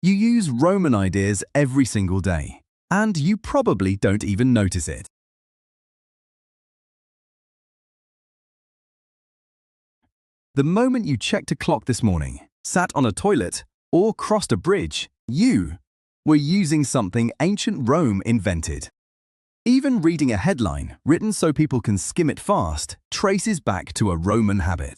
You use Roman ideas every single day, and you probably don't even notice it. The moment you checked a clock this morning, sat on a toilet, or crossed a bridge, you were using something ancient Rome invented. Even reading a headline, written so people can skim it fast, traces back to a Roman habit.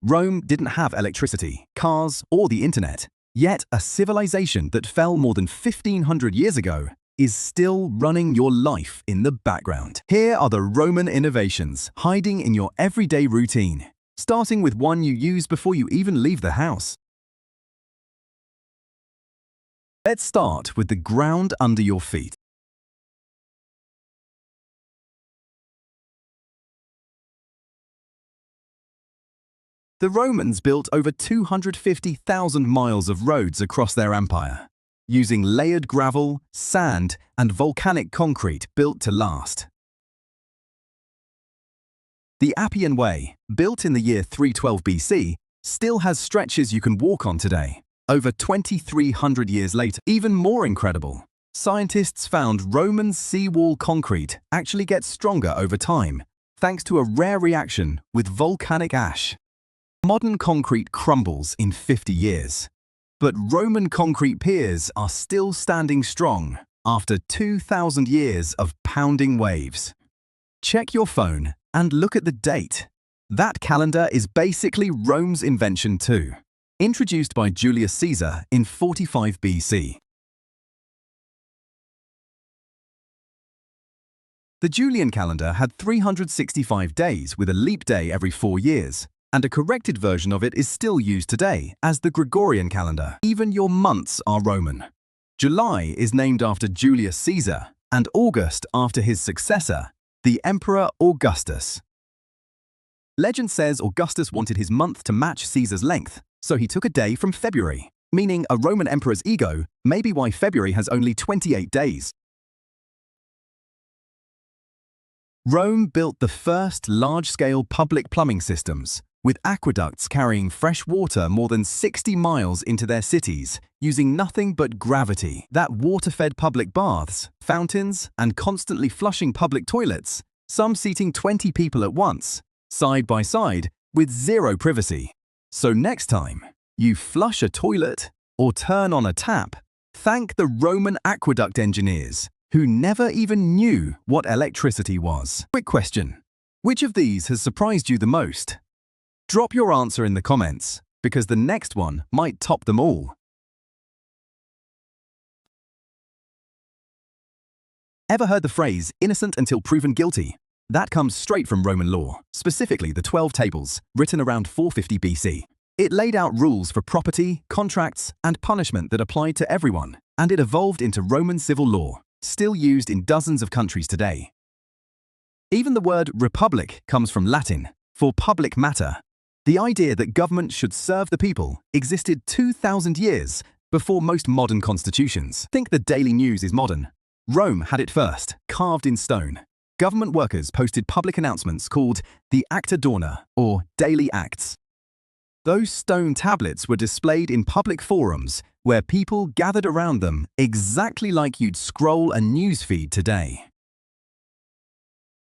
Rome didn't have electricity, cars, or the internet, yet a civilization that fell more than 1500 years ago is still running your life in the background. Here are the Roman innovations hiding in your everyday routine, starting with one you use before you even leave the house. Let's start with the ground under your feet. The Romans built over 250,000 miles of roads across their empire, using layered gravel, sand, and volcanic concrete built to last. The Appian Way, built in the year 312 BC, still has stretches you can walk on today, over 2,300 years later. Even more incredible, scientists found Roman seawall concrete actually gets stronger over time, thanks to a rare reaction with volcanic ash. Modern concrete crumbles in 50 years, but Roman concrete piers are still standing strong after 2,000 years of pounding waves. Check your phone and look at the date. That calendar is basically Rome's invention too, introduced by Julius Caesar in 45 BC. The Julian calendar had 365 days with a leap day every 4 years, and a corrected version of it is still used today as the Gregorian calendar. Even your months are Roman. July is named after Julius Caesar, and August after his successor, the Emperor Augustus. Legend says Augustus wanted his month to match Caesar's length, so he took a day from February, meaning a Roman emperor's ego may be why February has only 28 days. Rome built the first large-scale public plumbing systems, with aqueducts carrying fresh water more than 60 miles into their cities, using nothing but gravity. That water-fed public baths, fountains, and constantly flushing public toilets, some seating 20 people at once, side by side, with zero privacy. So next time you flush a toilet or turn on a tap, thank the Roman aqueduct engineers, who never even knew what electricity was. Quick question: which of these has surprised you the most? Drop your answer in the comments, because the next one might top them all. Ever heard the phrase, innocent until proven guilty? That comes straight from Roman law, specifically the 12 Tables, written around 450 BC. It laid out rules for property, contracts, and punishment that applied to everyone, and it evolved into Roman civil law, still used in dozens of countries today. Even the word republic comes from Latin, for public matter. The idea that government should serve the people existed 2,000 years before most modern constitutions. Think the daily news is modern. Rome had it first, carved in stone. Government workers posted public announcements called the Acta Dorna, or daily acts. Those stone tablets were displayed in public forums where people gathered around them exactly like you'd scroll a newsfeed today.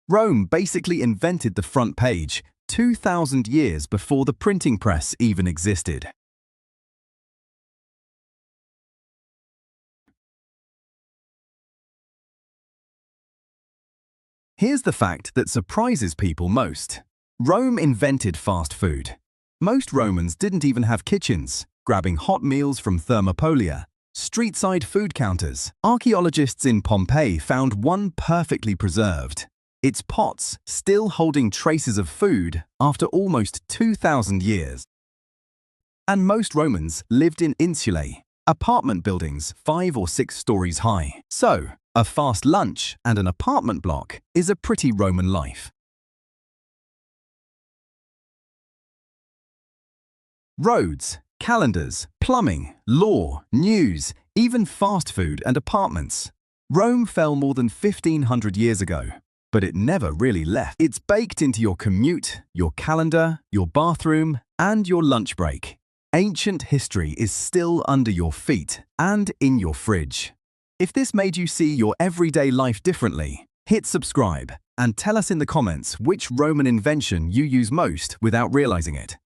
Rome basically invented the front page 2,000 years before the printing press even existed. Here's the fact that surprises people most. Rome invented fast food. Most Romans didn't even have kitchens, grabbing hot meals from thermopolia, street-side food counters. Archaeologists in Pompeii found one perfectly preserved. Its pots still holding traces of food after almost 2,000 years. And most Romans lived in insulae, apartment buildings 5 or 6 stories high. So, a fast lunch and an apartment block is a pretty Roman life. Roads, calendars, plumbing, law, news, even fast food and apartments. Rome fell more than 1,500 years ago, but it never really left. It's baked into your commute, your calendar, your bathroom, and your lunch break. Ancient history is still under your feet and in your fridge. If this made you see your everyday life differently, hit subscribe and tell us in the comments which Roman invention you use most without realizing it.